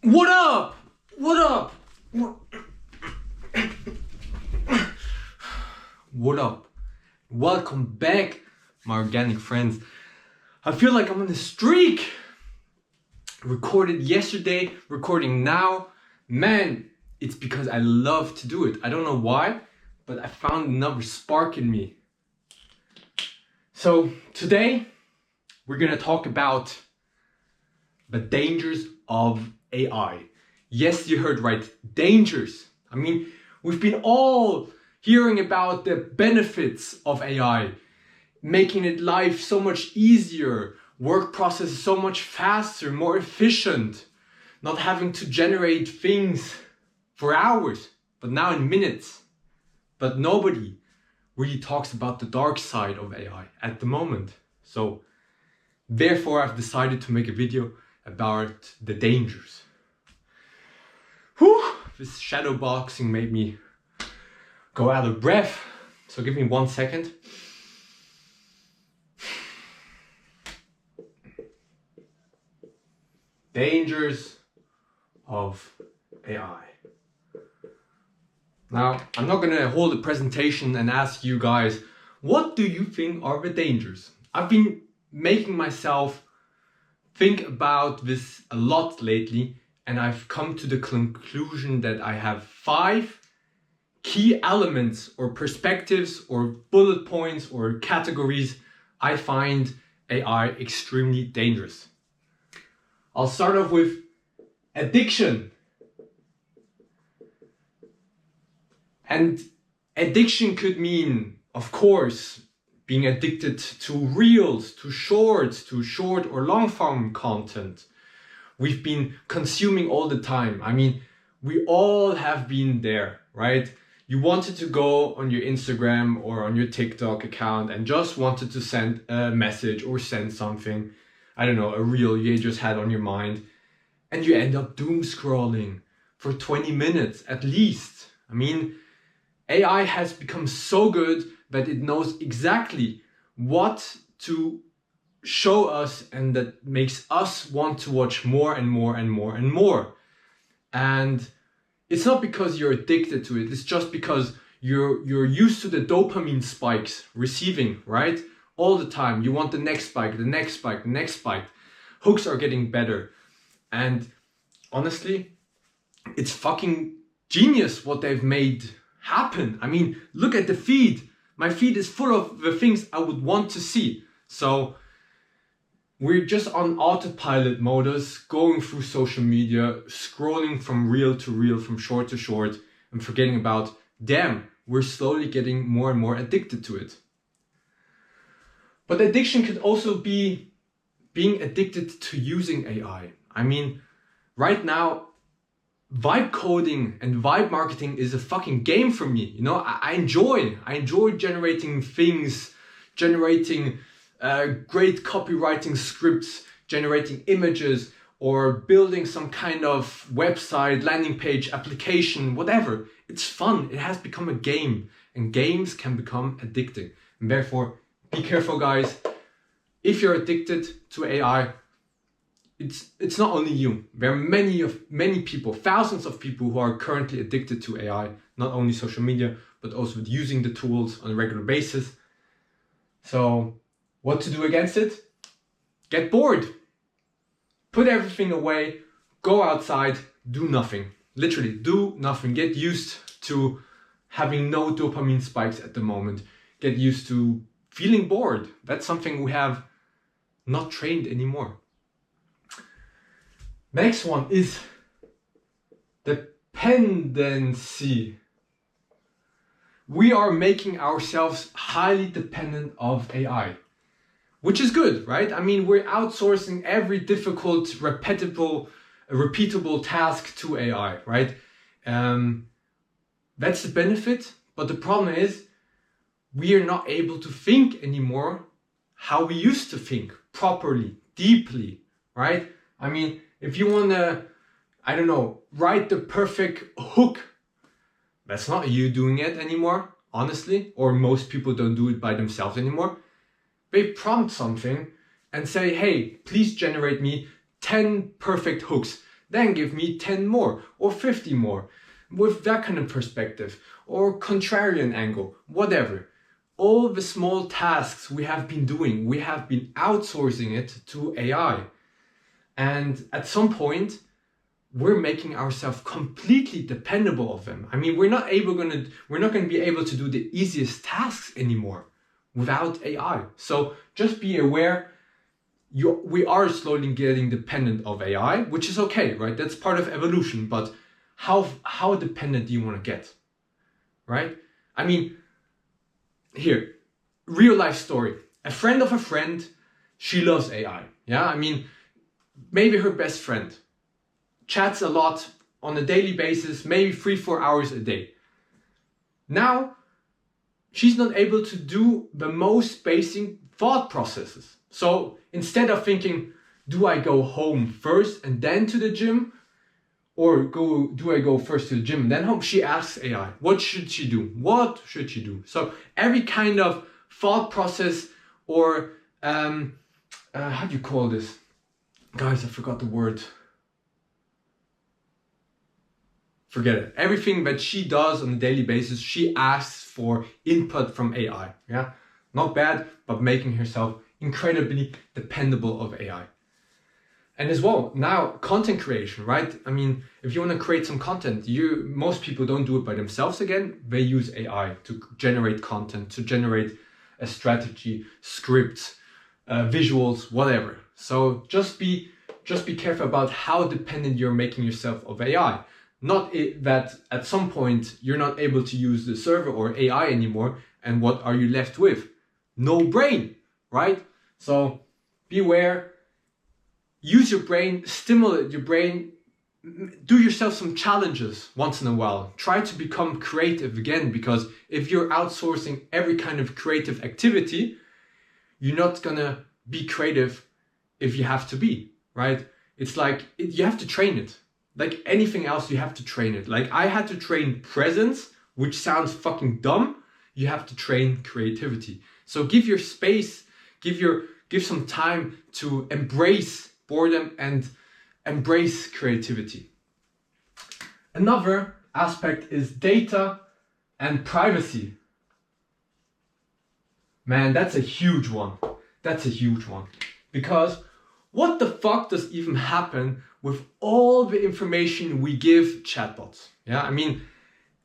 What up? What up? What up? Welcome back, my organic friends. I feel like I'm on a streak. Recorded yesterday, recording now. Man, it's because I love to do it. I don't know why, but I found another spark in me. So today, we're gonna talk about the dangers of AI. Yes, you heard right, dangers. I mean, we've been all hearing about the benefits of AI, making it life so much easier, work processes so much faster, more efficient, not having to generate things for hours, but now in minutes. But nobody really talks about the dark side of AI at the moment. So therefore, I've decided to make a video about the dangers. Whew, this shadow boxing made me go out of breath. So give me 1 second. Dangers of AI. Now, I'm not gonna hold a presentation and ask you guys, what do you think are the dangers? I've been making myself think about this a lot lately, and I've come to the conclusion that I have 5 key elements or perspectives or bullet points or categories I find AI extremely dangerous. I'll start off with addiction. And addiction could mean, of course, being addicted to reels, to short or long form content. We've been consuming all the time. I mean, we all have been there, right? You wanted to go on your Instagram or on your TikTok account and just wanted to send a message or send something, I don't know, a reel you just had on your mind, and you end up doom scrolling for 20 minutes at least. I mean, AI has become so good that it knows exactly what to show us, and that makes us want to watch more and more and more and more. And it's not because you're addicted to it, it's just because you're used to the dopamine spikes receiving, right? All the time. You want the next spike, the next spike, the next spike. Hooks are getting better. And honestly, it's fucking genius what they've made happen. I mean, look at the feed. My feed is full of the things I would want to see. So we're just on autopilot modus, going through social media, scrolling from reel to reel, from short to short, and forgetting about, damn, we're slowly getting more and more addicted to it. But addiction could also be being addicted to using AI. I mean, right now, vibe coding and vibe marketing is a fucking game for me. You know, I enjoy generating things, generating great copywriting scripts, generating images, or building some kind of website, landing page, application, whatever. It's fun. It has become a game, and games can become addicting. And therefore, be careful, guys. If you're addicted to AI, it's not only you. There are many people, thousands of people who are currently addicted to AI, not only social media, but also using the tools on a regular basis. So what to do against it? Get bored. Put everything away, go outside, do nothing. Literally, do nothing. Get used to having no dopamine spikes at the moment. Get used to feeling bored. That's something we have not trained anymore. Next one is dependency. We are making ourselves highly dependent of AI, which is good, right? I mean, we're outsourcing every difficult, repeatable task to AI, right? That's the benefit, but the problem is we are not able to think anymore how we used to think properly, deeply, right? I mean, if you want to, I don't know, write the perfect hook, that's not you doing it anymore, honestly, or most people don't do it by themselves anymore. They prompt something and say, hey, please generate me 10 perfect hooks. then give me 10 more or 50 more with that kind of perspective or contrarian angle, whatever. All the small tasks we have been doing, we have been outsourcing it to AI. And at some point, we're making ourselves completely dependable of them. I mean, we're not going to be able to do the easiest tasks anymore without AI. So just be aware, we are slowly getting dependent of AI, which is okay, right? That's part of evolution. But how dependent do you want to get, right? I mean, here, real life story. A friend of a friend, she loves AI. Yeah, I mean, maybe her best friend chats a lot on a daily basis, maybe 3-4 hours a day. Now, she's not able to do the most basic thought processes. So instead of thinking, do I go home first and then to the gym? Or do I go first to the gym and then home? She asks AI, what should she do? What should she do? So every kind of thought process or, how do you call this? Guys, I forgot the word. Forget it. Everything that she does on a daily basis, she asks for input from AI. Yeah, not bad, but making herself incredibly dependable of AI. And as well, now content creation, right? I mean, if you want to create some content, most people don't do it by themselves again. They use AI to generate content, to generate a strategy, scripts, visuals, whatever. So just be careful about how dependent you're making yourself of AI. Not that at some point you're not able to use the server or AI anymore, and what are you left with? No brain, right? So beware. Use your brain, stimulate your brain, do yourself some challenges once in a while. Try to become creative again, because if you're outsourcing every kind of creative activity, you're not gonna be creative if you have to be, right? It's like, you have to train it. Like anything else, you have to train it. Like I had to train presence, which sounds fucking dumb. You have to train creativity. So give your space, give some time to embrace boredom and embrace creativity. Another aspect is data and privacy. Man, that's a huge one. That's a huge one. Because what the fuck does even happen with all the information we give chatbots? Yeah, I mean,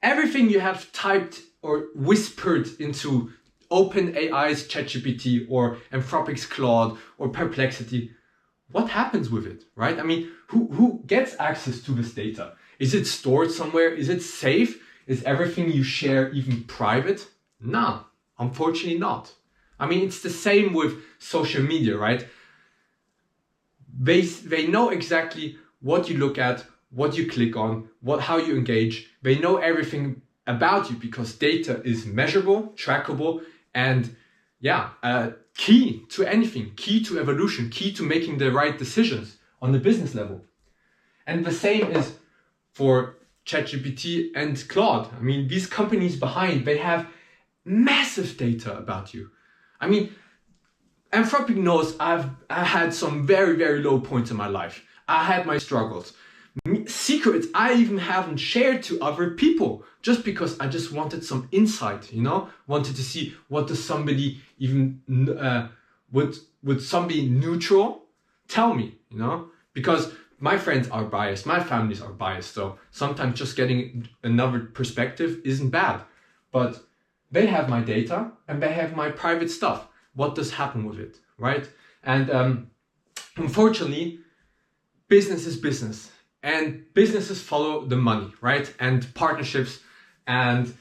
everything you have typed or whispered into OpenAI's ChatGPT or Anthropic's Claude or Perplexity, what happens with it, right? I mean, who gets access to this data? Is it stored somewhere? Is it safe? Is everything you share even private? No, unfortunately not. I mean, it's the same with social media, right? They know exactly what you look at, what you click on, how you engage. They know everything about you because data is measurable, trackable, and key to anything, key to evolution, key to making the right decisions on the business level. And the same is for ChatGPT and Claude. I mean, these companies behind, they have massive data about you. I mean, Anthropic knows I had some very, very low points in my life. I had my struggles. Secrets I even haven't shared to other people, just because I just wanted some insight, wanted to see what does somebody even, would somebody neutral tell me, because my friends are biased, my families are biased, so sometimes just getting another perspective isn't bad. But they have my data and they have my private stuff. What does happen with it, right? And unfortunately, business is business. And businesses follow the money, right? And partnerships. And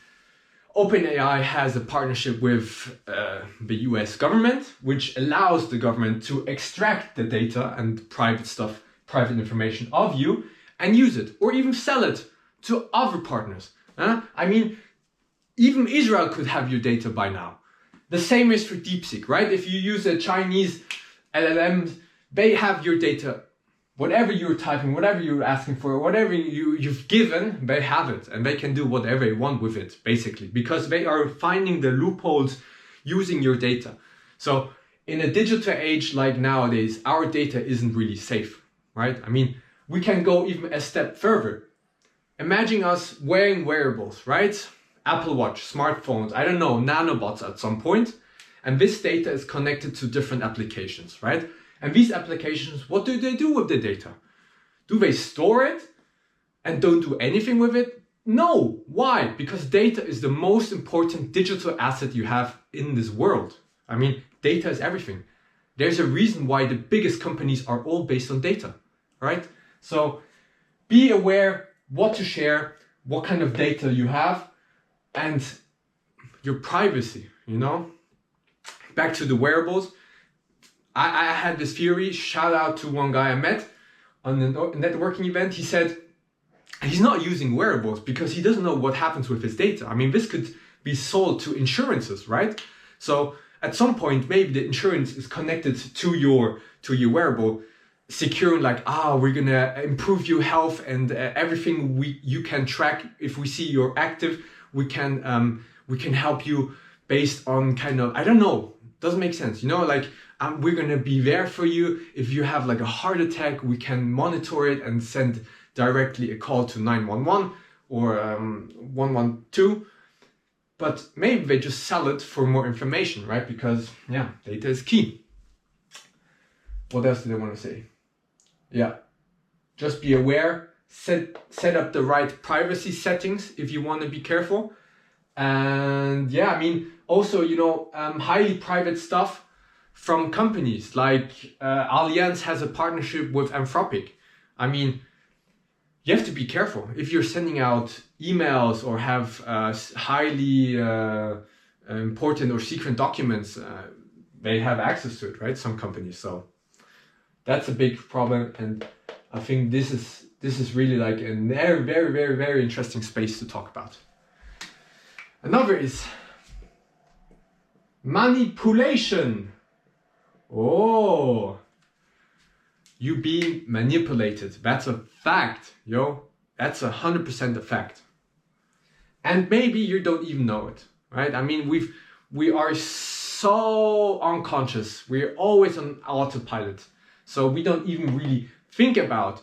OpenAI has a partnership with the US government, which allows the government to extract the data and private information of you and use it, or even sell it to other partners. I mean, even Israel could have your data by now. The same is for DeepSeek, right? If you use a Chinese LLM, they have your data. Whatever you're typing, whatever you're asking for, whatever you've given, they have it. And they can do whatever they want with it, basically. Because they are finding the loopholes using your data. So in a digital age like nowadays, our data isn't really safe, right? I mean, we can go even a step further. Imagine us wearing wearables, right? Apple Watch, smartphones, I don't know, nanobots at some point. And this data is connected to different applications, right? And these applications, what do they do with the data? Do they store it and don't do anything with it? No. Why? Because data is the most important digital asset you have in this world. I mean, data is everything. There's a reason why the biggest companies are all based on data, right? So be aware what to share, what kind of data you have, and your privacy, you know? Back to the wearables. I had this theory, shout out to one guy I met on a networking event. He said he's not using wearables because he doesn't know what happens with his data. I mean, this could be sold to insurances, right? So at some point, maybe the insurance is connected to your wearable, securing like, we're gonna improve your health and everything you can track. If we see you're active, we can help you based on kind of, I don't know, doesn't make sense, you know, like we're gonna be there for you. If you have like a heart attack, we can monitor it and send directly a call to 911 or 112. But maybe they just sell it for more information, right? Because yeah, data is key. What else did I want to say? Yeah, just be aware, set up the right privacy settings if you want to be careful. And yeah, I mean, also, you know, highly private stuff from companies like Allianz has a partnership with Anthropic. I mean, you have to be careful if you're sending out emails or have highly important or secret documents. They have access to it, right? Some companies. So that's a big problem, and I think this is really like a very, very, very, very interesting space to talk about. Another is manipulation. Oh, you being manipulated. That's a fact, yo. That's 100% a fact. And maybe you don't even know it, right? I mean, we are so unconscious. We're always on autopilot. So we don't even really think about,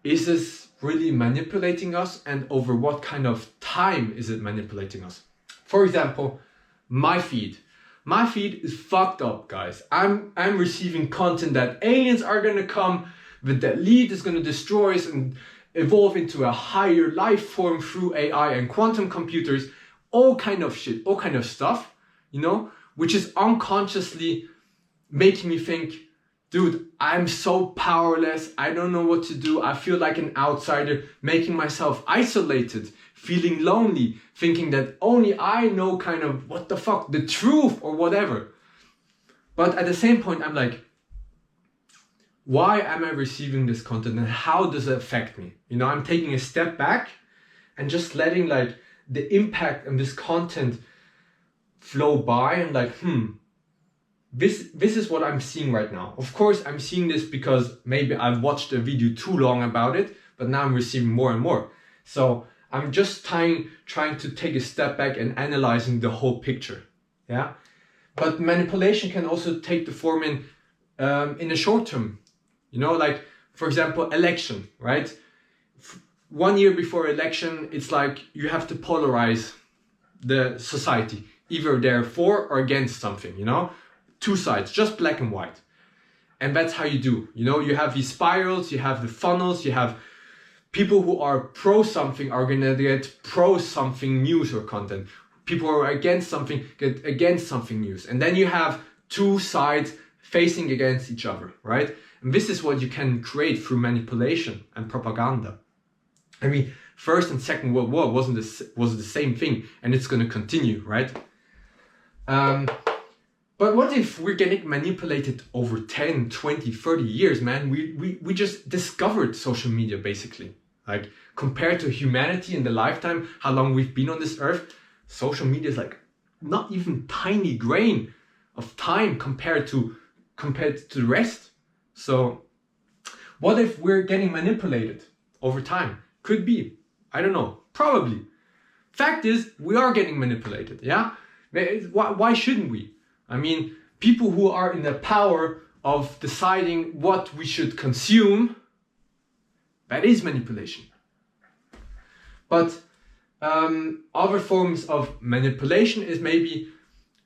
is this really manipulating us, and over what kind of time is it manipulating us? For example, my feed. My feed is fucked up, guys. I'm receiving content that aliens are gonna come, that the elite is gonna destroy us and evolve into a higher life form through AI and quantum computers, all kind of shit, all kind of stuff, you know, which is unconsciously making me think, dude, I'm so powerless. I don't know what to do. I feel like an outsider, making myself isolated, feeling lonely, thinking that only I know kind of what the fuck, the truth or whatever. But at the same point, I'm like, why am I receiving this content and how does it affect me? You know, I'm taking a step back and just letting like the impact of this content flow by and like, this is what I'm seeing right now. Of course, I'm seeing this because maybe I've watched a video too long about it, but now I'm receiving more and more. So I'm just trying to take a step back and analyzing the whole picture. Yeah. But manipulation can also take the form in the short term. You know, like, for example, election, right? 1 year before election, it's like you have to polarize the society. Either they're for or against something, you know? Two sides, just black and white. And that's how you do. You know, you have these spirals, you have the funnels, you have people who are pro something are gonna get pro something news or content. People who are against something get against something news. And then you have two sides facing against each other, right? And this is what you can create through manipulation and propaganda. I mean, First and Second World War was the same thing, and it's gonna continue, right? But what if we're getting manipulated over 10, 20, 30 years, man? We just discovered social media, basically. Like, compared to humanity in the lifetime, how long we've been on this earth, social media is like not even tiny grain of time compared to the rest. So what if we're getting manipulated over time? Could be. I don't know. Probably. Fact is, we are getting manipulated, yeah? Why shouldn't we? I mean, people who are in the power of deciding what we should consume, That is manipulation. But other forms of manipulation is maybe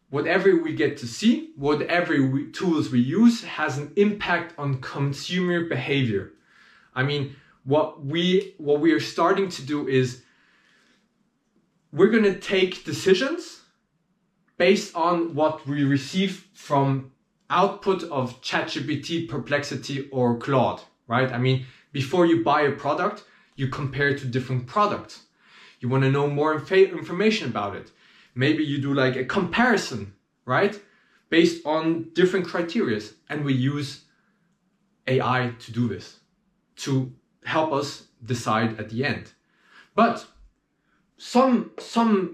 whatever we get to see, whatever tools we use has an impact on consumer behavior. I mean, what we are starting to do is we're going to take decisions based on what we receive from output of ChatGPT, Perplexity, or Claude, right? I mean, before you buy a product, you compare to different products. You want to know more information about it. Maybe you do like a comparison, right? Based on different criteria. And we use AI to do this, to help us decide at the end. But some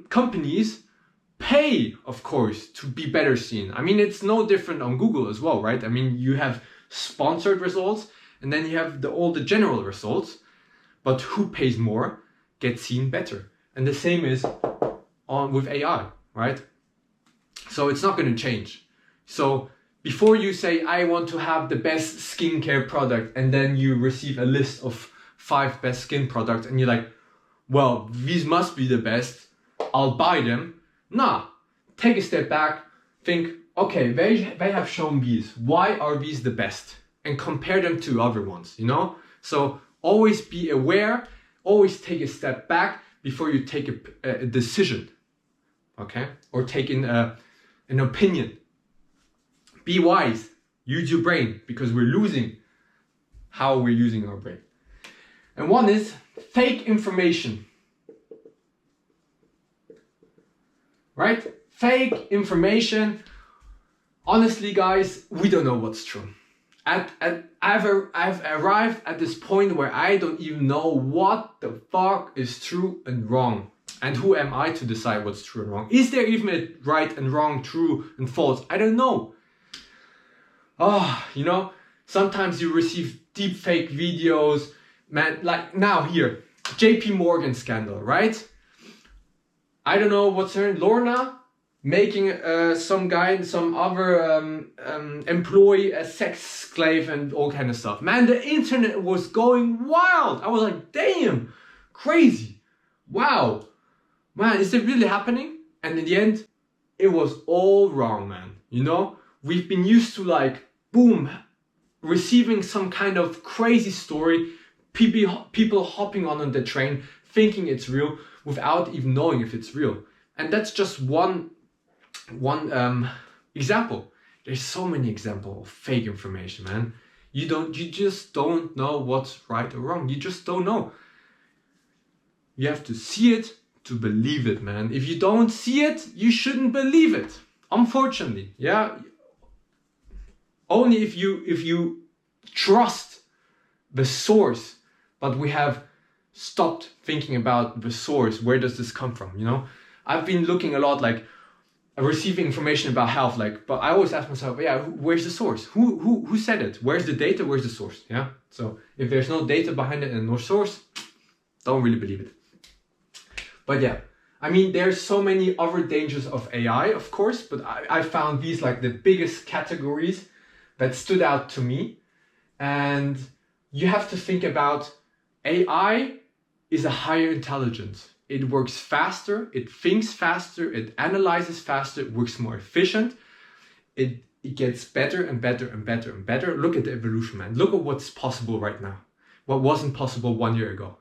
companies pay, of course, to be better seen. I mean, it's no different on Google as well, right? I mean, you have sponsored results and then you have all the general results, but who pays more gets seen better. And the same is with AI, right? So it's not going to change. So before you say, I want to have the best skincare product, and then you receive a list of 5 best skin products and you're like, well, these must be the best, I'll buy them. Nah, take a step back, think, okay, they have shown these, why are these the best? And compare them to other ones, you know? So always be aware, always take a step back before you take a decision, okay? Or take in an opinion. Be wise, use your brain, because we're losing how we're using our brain. And one is fake information, right? Fake information. Honestly, guys, we don't know what's true. I've arrived at this point where I don't even know what the fuck is true and wrong. And who am I to decide what's true and wrong? Is there even a right and wrong, true and false? I don't know. You know, sometimes you receive deep fake videos, man, like now here, JP Morgan scandal, right? I don't know what's her name, Lorna, making some guy and some other employee a sex slave and all kind of stuff. Man, the internet was going wild. I was like, damn, crazy. Wow. Man, is it really happening? And in the end, it was all wrong, man. You know, we've been used to like, boom, receiving some kind of crazy story, people hopping on the train, thinking it's real without even knowing if it's real. And that's just one example. There's so many examples of fake information, man. You just don't know what's right or wrong. You just don't know. You have to see it to believe it, man. If you don't see it, you shouldn't believe it. Unfortunately, yeah. Only if you trust the source, but we have stopped thinking about the source. Where does this come from? You know, I've been looking a lot like receiving information about health, like, but I always ask myself, yeah, where's the source? Who said it? Where's the data? Where's the source? Yeah. So if there's no data behind it and no source, don't really believe it. But yeah, I mean, there's so many other dangers of AI, of course, but I found these like the biggest categories that stood out to me. And you have to think about AI is a higher intelligence. It works faster, it thinks faster, it analyzes faster, it works more efficient. It gets better and better and better and better. Look at the evolution, man. Look at what's possible right now. What wasn't possible 1 year ago.